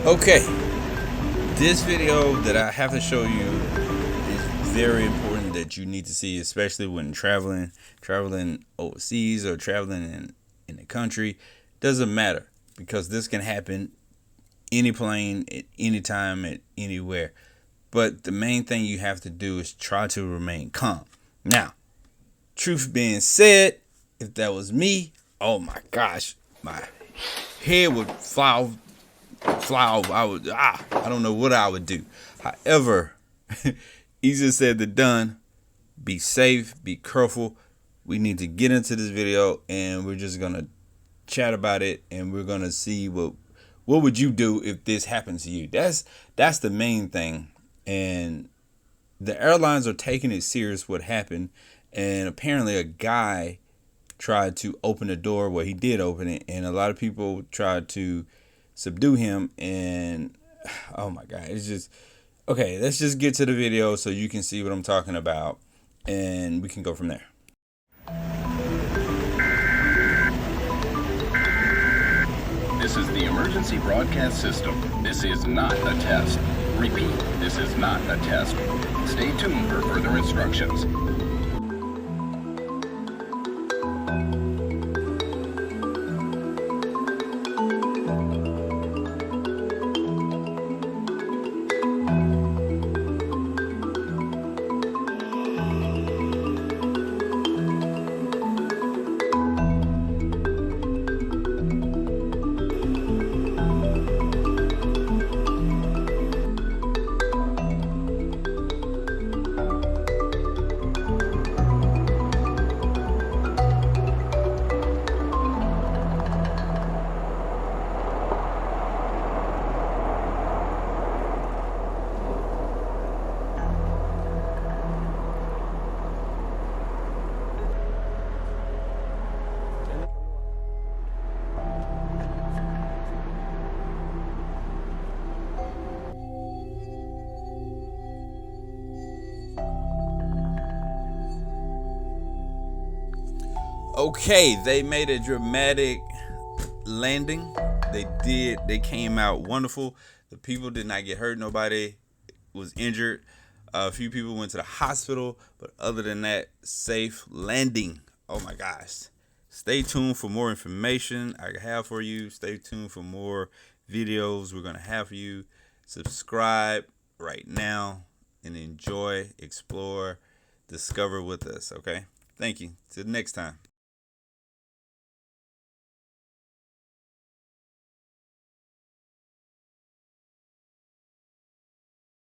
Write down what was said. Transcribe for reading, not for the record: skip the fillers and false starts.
Okay, this video that I have to show you is very important that you need to see, especially when traveling overseas or traveling in the country. Doesn't matter because this can happen any plane at any time at anywhere. But the main thing you have to do is try to remain calm. Now, truth being said, if that was me, oh my gosh, my head would fly off. I don't know what I would do. However, easier said than done. Be safe, be careful. We need to get into this video and we're just gonna chat about it and we're gonna see what would you do if this happens to you. That's the main thing. And the airlines are taking it serious what happened, and apparently a guy tried to open the door. Well, he did open it, and a lot of people tried to subdue him. And oh my god, it's just okay. Let's just get to the video so you can see what I'm talking about, and we can go from there. This is the emergency broadcast system. This is not a test. Repeat, this is not a test. Stay tuned for further instructions. Okay, they made a dramatic landing. They came out wonderful. The people did not get hurt. Nobody was injured. A few people went to the hospital, but other than that, safe landing. Oh my gosh. Stay tuned for more information I have for you. Stay tuned for more videos we're going to have for you. Subscribe right now and enjoy, explore, discover with us, okay? Thank you. Till next time.